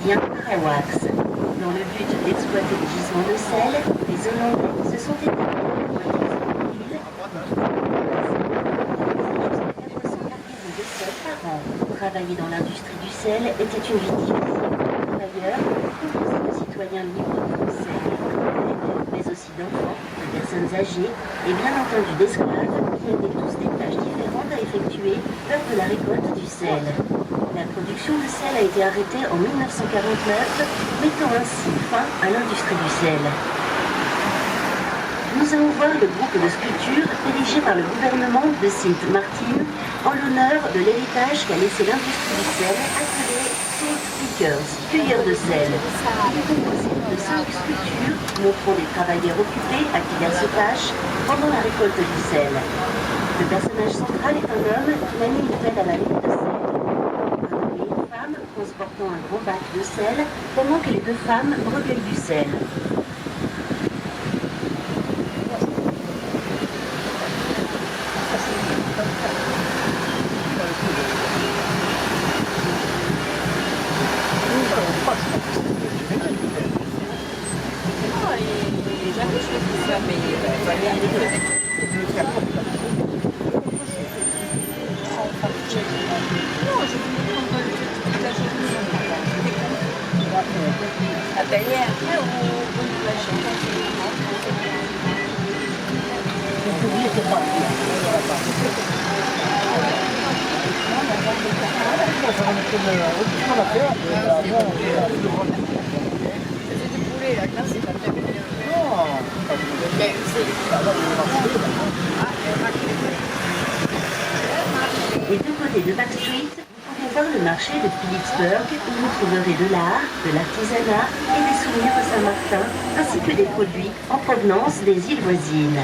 bien Arawaks. Dans le but d'exploiter les gisements de sel, les Hollandais se sont établis dans le île. 400 cargaisons de sel par an. Travailler dans l'industrie du sel était une vie difficile pour les travailleurs, composés de citoyens libres français, mais aussi d'enfants, de personnes âgées et bien entendu d'esclaves qui avaient tous des tâches différentes à effectuer lors de la récolte du sel. La production de sel a été arrêtée en 1949, mettant ainsi fin à l'industrie du sel. Nous allons voir le groupe de sculptures érigé par le gouvernement de Sint Maarten en l'honneur de l'héritage qu'a laissé l'industrie du sel, appelé Salt Pickers, cueilleurs de sel. Il est composé de 5 sculptures montrant des travailleurs occupés à diverses tâches pendant la récolte du sel. Le personnage central est un homme qui manie une pelle à la ligne de sel. Une femme transportant un gros bac de sel pendant que les deux femmes recueillent du sel. Des deux côtés de Back Street, vous pouvez voir le marché de Philipsburg où vous trouverez de l'art, de l'artisanat et des souvenirs de Saint-Martin, ainsi que des produits en provenance des îles voisines.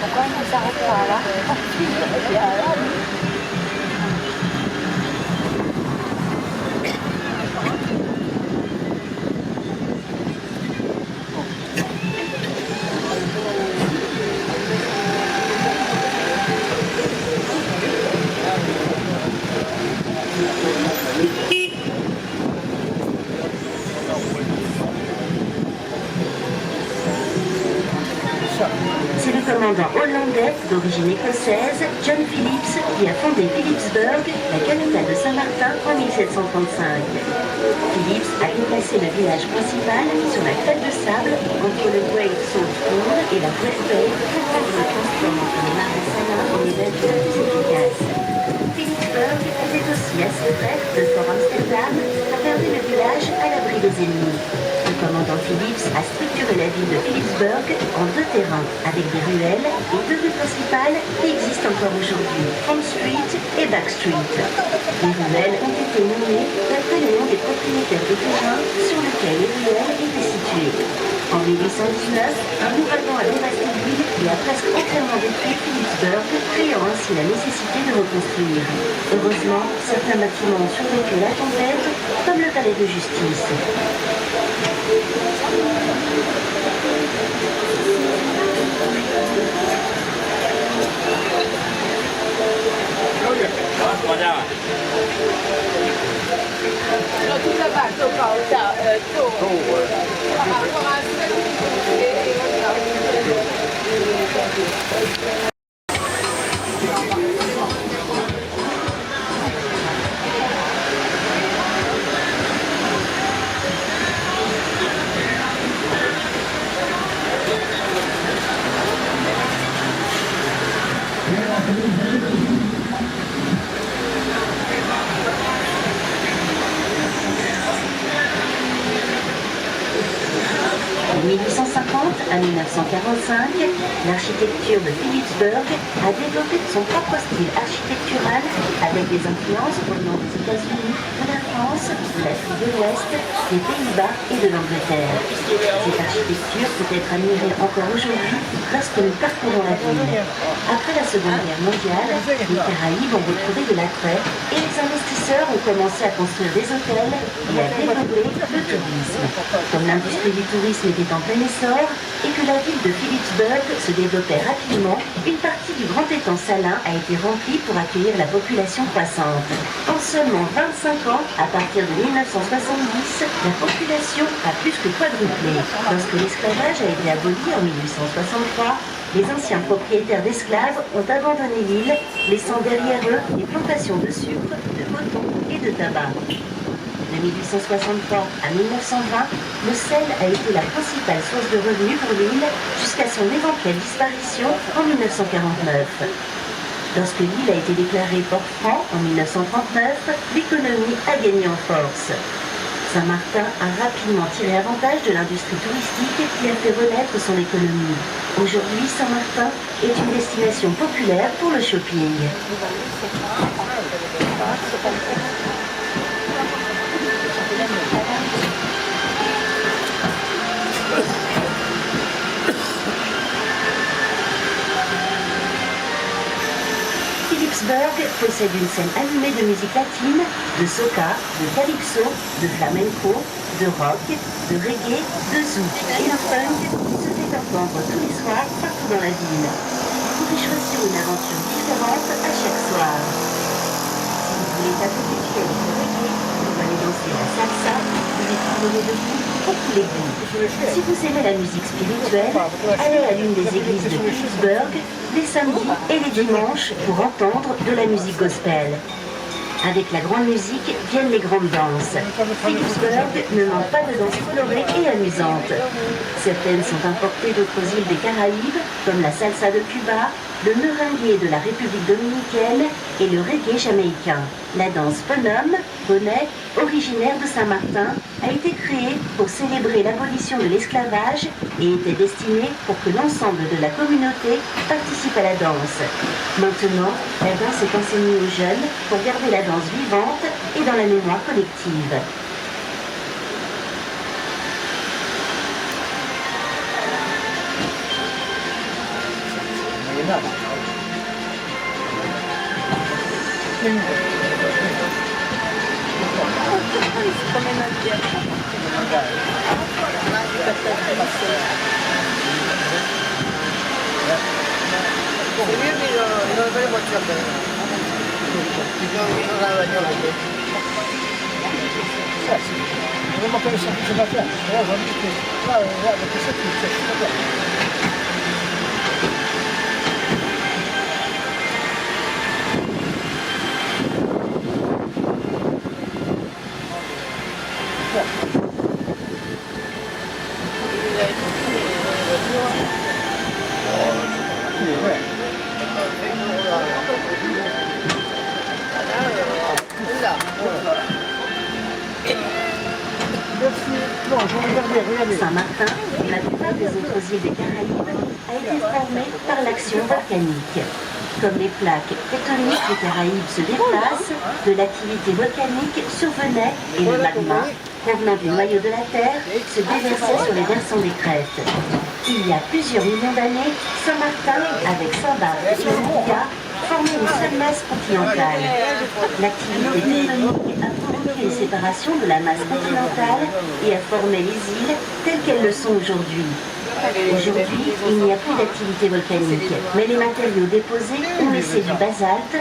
Pourquoi on s'arrête pas là? C'est le commandant hollandais d'origine écossaise, John Phillips, qui a fondé Philipsburg, la capitale de Saint-Martin, en 1735. Phillips a déplacé le village principal sur la crête de sable entre le Great Salt Pond et la Great Bay pour rendre le transport entre les marais salins et les navires plus efficace. Philipsburg était aussi assez près de Fort Amsterdam, a perdu le village à l'abri des ennemis. Le commandant Phillips a structuré la ville de Philipsburg en 2 terrains, avec des ruelles et 2 rues principales qui existent encore aujourd'hui, Front Street et Back Street. Les ruelles ont été nommées d'après le nom des propriétaires de terrains sur lesquels les ruelles étaient situées. En 1819, un ouragan a dévasté l'île et a presque entièrement détruit Philipsburg, créant ainsi la nécessité de reconstruire. Heureusement, certains bâtiments ont survécu à la tempête, comme le palais de justice. De 1850 à 1945, l'architecture de Philipsburg a développé son propre style architectural avec des influences provenant des États-Unis, de la France, de l'Afrique de l'Ouest, des Pays-Bas et de l'Angleterre. Cette architecture peut être admirée encore aujourd'hui lorsque nous parcourons la ville. Après la Seconde Guerre mondiale, les Caraïbes ont retrouvé de l'attrait et les investisseurs ont commencé à construire des hôtels et à développer le tourisme. Comme l'industrie du tourisme était en plein essor et que la ville de Philipsburg se développait rapidement, une partie du grand étang salin a été remplie pour accueillir la population croissante. seulement 25 ans, à partir de 1970, la population a plus que quadruplé. Lorsque l'esclavage a été aboli en 1863, les anciens propriétaires d'esclaves ont abandonné l'île, laissant derrière eux des plantations de sucre, de coton et de tabac. De 1863 à 1920, le sel a été la principale source de revenus pour l'île jusqu'à son éventuelle disparition en 1949. Lorsque l'île a été déclarée port franc en 1939, l'économie a gagné en force. Saint-Martin a rapidement tiré avantage de l'industrie touristique qui a fait renaître son économie. Aujourd'hui, Saint-Martin est une destination populaire pour le shopping. Philipsburg possède une scène animée de musique latine, de soca, de calypso, de flamenco, de rock, de reggae, de zouk et de funk qui se fait entendre tous les soirs partout dans la ville. Vous pouvez choisir une aventure différente à chaque soir. Si vous voulez taper avec le reggae, vous allez danser la salsa, vous y trouverez de tout pour tous les goûts. Si vous aimez la musique spirituelle, allez à l'une des églises de Philipsburg les samedis et les dimanches pour entendre de la musique gospel. Avec la grande musique viennent les grandes danses. Philipsburg ne manque pas de danses colorées et amusantes. Certaines sont importées d'autres îles des Caraïbes, comme la salsa de Cuba, le merengue de la République dominicaine et le reggae jamaïcain. La danse Bonhomme, bonnet, originaire de Saint-Martin, a été créée pour célébrer l'abolition de l'esclavage et était destinée pour que l'ensemble de la communauté participe à la danse. Maintenant, la danse est enseignée aux jeunes pour garder la danse vivante et dans la mémoire collective. Saint-Martin, comme la plupart des autres îles des Caraïbes, a été formée par l'action volcanique. Comme les plaques tectoniques des Caraïbes se déplacent, de l'activité volcanique survenait et le magma, provenant du noyau de la Terre, se déversait sur les versants des crêtes. Il y a plusieurs millions d'années, Saint-Martin, avec Saint-Barth et Antigua, formait une seule masse continentale. L'activité tectonique a provoqué les séparations de la masse continentale et a formé les îles telles qu'elles le sont aujourd'hui. Aujourd'hui, il n'y a plus d'activité volcanique, mais les matériaux déposés ont laissé du basalte,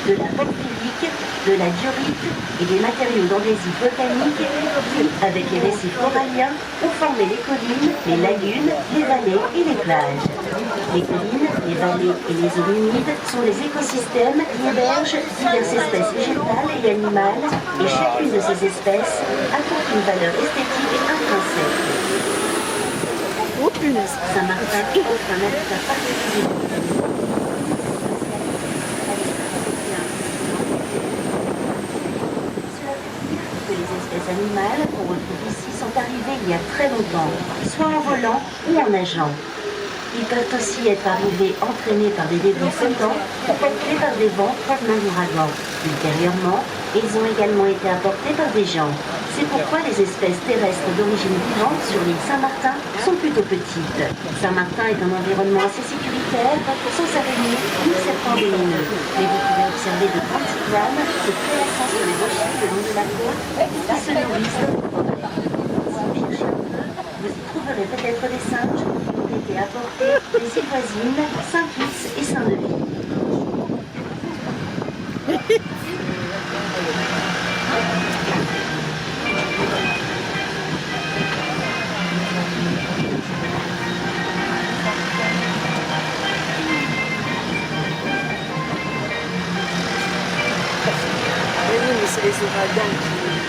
de la porphyrique, de la diorite et des matériaux d'andésite volcanique qui, avec les récifs coralliens, ont formé les collines, les lagunes, les vallées et les plages. Les collines, les vallées et les eaux humides sont les écosystèmes qui hébergent diverses espèces végétales et animales, et chacune de ces espèces apporte une valeur esthétique intrinsèque. Saint-Martin offre un habitat particulier. Les espèces animales qu'on retrouve ici sont arrivées il y a très longtemps, soit en volant ou en nageant. Ils peuvent aussi être arrivés entraînés par des débris flottants ou portés par des vents provenant d'ouragans. Ultérieurement, ils ont également été apportés par des gens. C'est pourquoi les espèces terrestres d'origine vivante sur l'île Saint-Martin sont plutôt petites. Saint-Martin est un environnement assez sécuritaire, sans araignées ni serpents vénéneux. Mais vous pouvez observer de grandes iguanes se prélassant sur les rochers le long de la côte qui se nourrissent de forêt. Si vous cherchez un peu, vous y trouverez peut-être des singes qui ont été apportés des îles voisines, Saint-Kitts et Saint-Denis. Mais oui, mais c'est les ouragans qui...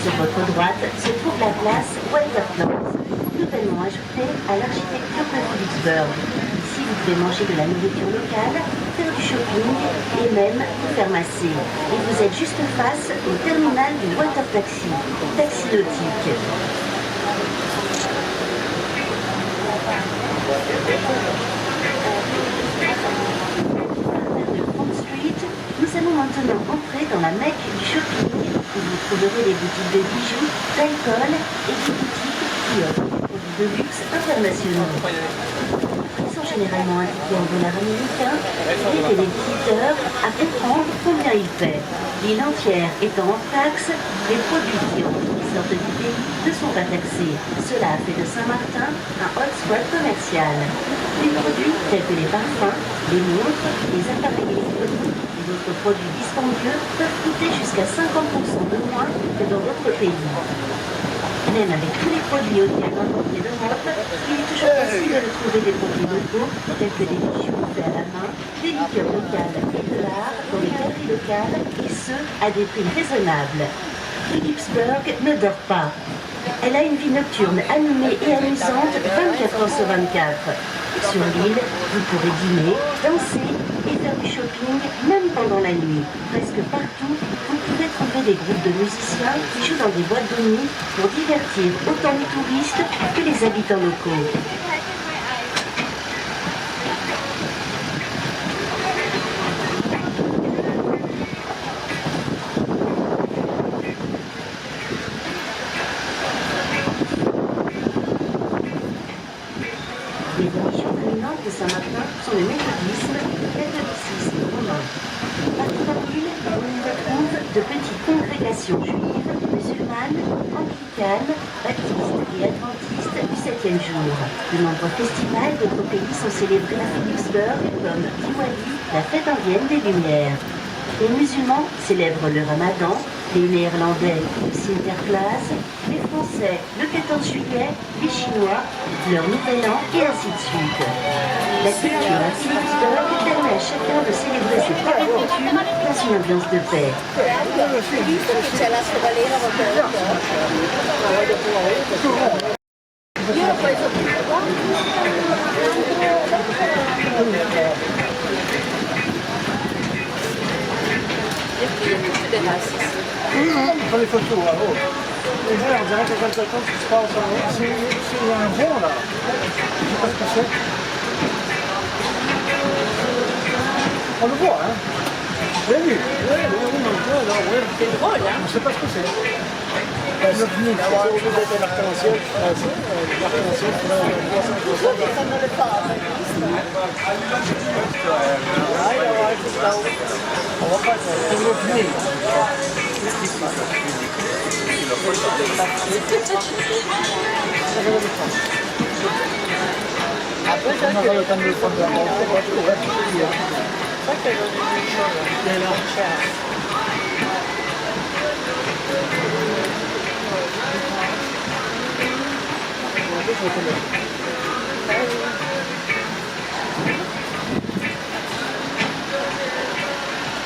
Sur votre droite se trouve la place Waterplant, nouvellement ajoutée à l'architecture de Philipsburg. Ici, vous pouvez manger de la nourriture locale, faire du shopping et même vous faire masser. Et vous êtes juste face au terminal du Water Taxi, taxi nautique. Nous allons maintenant entrer dans la mecque du shopping où vous trouverez des boutiques de bijoux, d'alcool et des boutiques qui offrent des produits de luxe internationaux. Ils sont généralement indiqués en dollars américains et aident les visiteurs à comprendre combien ils paient. L'île entière étant en taxe, les produits qui sortent du pays ne sont pas taxés. Cela a fait de Saint-Martin un hotspot commercial. Les produits tels que les parfums, les montres, les appareils électroniques et d'autres produits dispendieux peuvent coûter jusqu'à 50% de moins que dans d'autres pays. Même avec tous les produits haut de gamme importés d'Europe, il est toujours facile de trouver des produits locaux tels que des bijoux faits à la main, des liqueurs locales et de l'art dans les galeries locales, et ce, à des prix raisonnables. Philipsburg ne dort pas. Elle a une vie nocturne animée et amusante 24 heures sur 24. Sur l'île, vous pourrez dîner, danser et faire du shopping même pendant la nuit. Presque partout, vous pouvez trouver des groupes de musiciens qui jouent dans des boîtes de nuit pour divertir autant les touristes que les habitants locaux. Les religions dominantes de Saint-Martin sont le méthodisme et le catholicisme romain. Partout dans l'île, on y retrouve de petites congrégations juives, musulmanes, anglicanes, baptistes et adventistes du 7e jour. De nombreux festivals d'autres pays sont célébrés à Philipsburg comme Diwali, la fête indienne des Lumières. Les musulmans célèbrent le Ramadan, les Néerlandais le Sinterklaas, les Français le 14 juillet, les Chinois leur Nouvel An et ainsi de suite. La culture à Philipsburg permet à chacun de célébrer ses propres coutumes dans une ambiance de paix. Il y a beaucoup de races ici. On prend des photos, là, oh. Les gens, on dirait qu'il y a quelque chose qui se passe. C'est un rond, là. Je sais pas ce que c'est. On le voit, hein. Vous l'avez vu? Oui, C'est drôle, hein? On ne sait pas ce que c'est. L'OVNI, c'est au lieu d'être l'arc-en-ciel français, l'arc-en-ciel on va pas c'est l'OVNI. Après, On aura le temps de le prendre là. On va trouver. ça, c'est une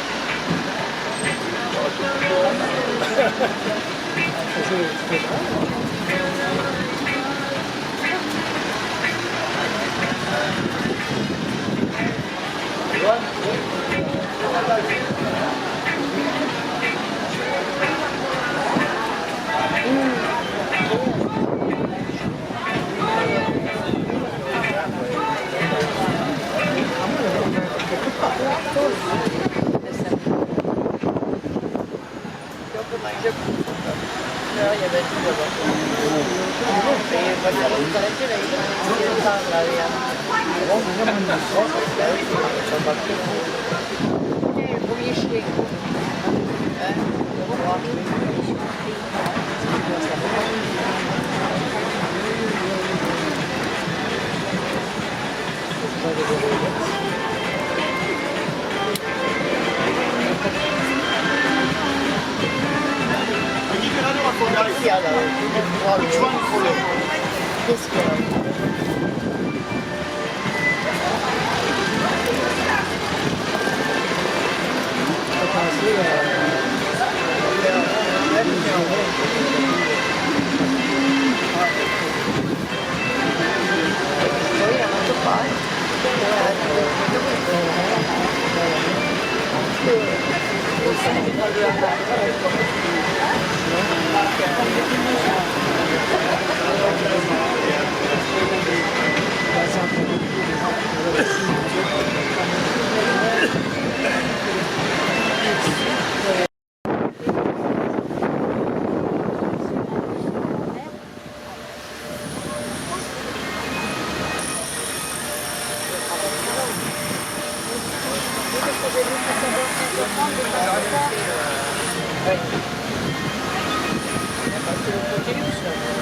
chose.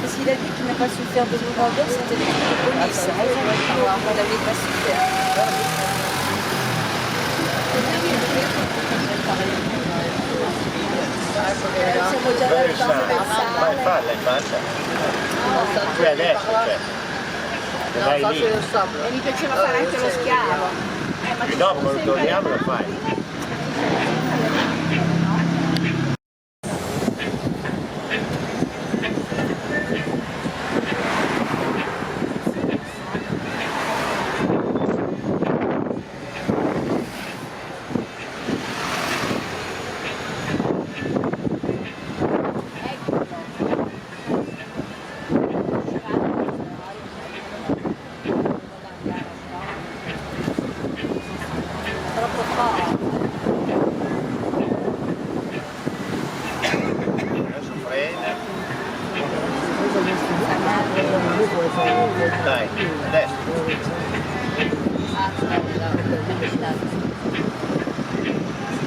Parce qu'il a dit qu'il n'a pas su faire de mouvement, c'était des trucs de police. Il n'avait pas su faire. Siamo già Ma pensare. falla. Qui adesso, cioè. Vai lì. E mi piaceva fare anche lo schiavo. E dopo lo togliamo e lo fai. Dai, adesso.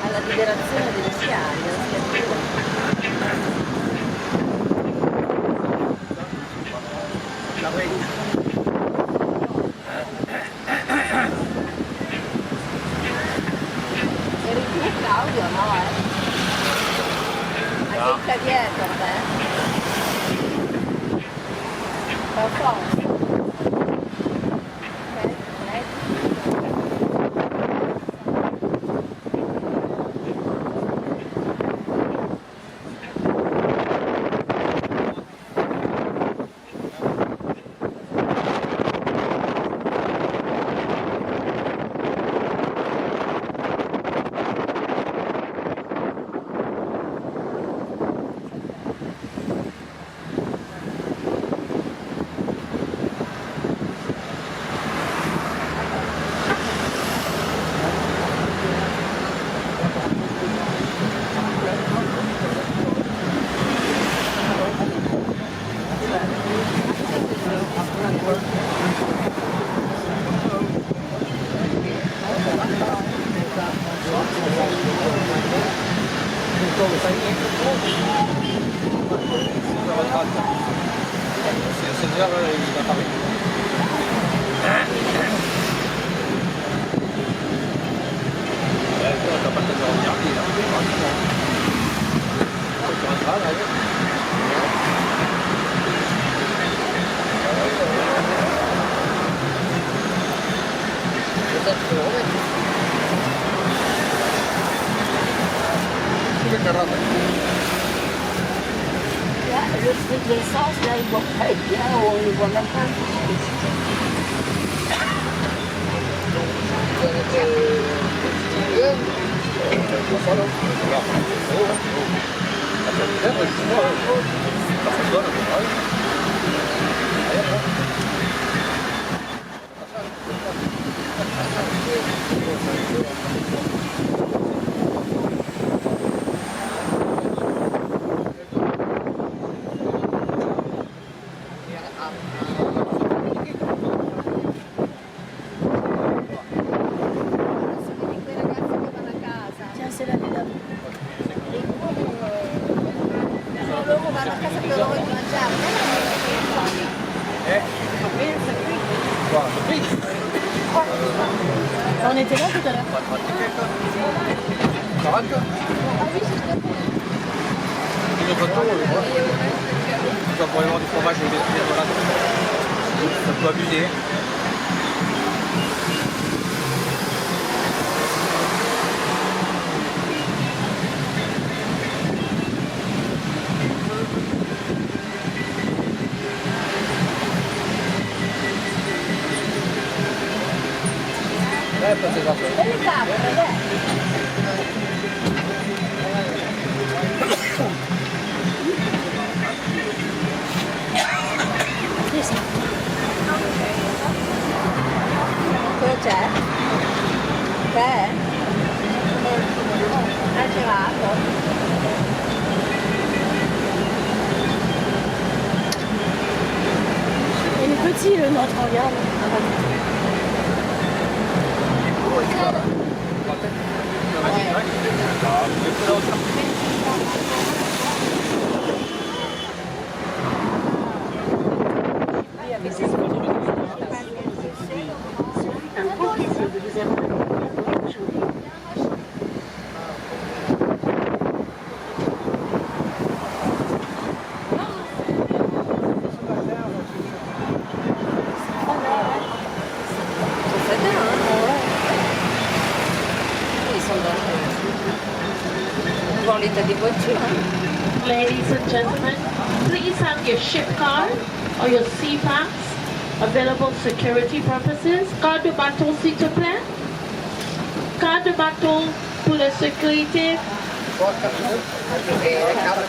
Alla liberazione delle schiave, della schiavitù. Eri tu Claudio, no? Anche il clavier per te? How far? C'est déjà il va parler. T'as pas le temps de regarder là. Tu rentres là. Le prix de l'essence, là, il ne voit pas bien, on ne le voit même pas. Tiens, c'est la villa. Loro vanno a casa per loro di mangiare. On était là tout à l'heure. 40 Une photo, on pourrait avoir du fromage et des voilà. Ça peut abuser. Ouais, pas ces enfants. Cosa c'è? Che è? È gelato. Il est petit le nôtre, regarde. Un grand plaisir de vous avoir accompagné aujourd'hui. C'est bien, hein? Ils sont dans voir l'état des voitures. Hein? Ladies and gentlemen, please have your ship card or your CPAS available for security purposes. Carte de bateau s'il te plaît. Carte de bateau pour la sécurité. Et la carte de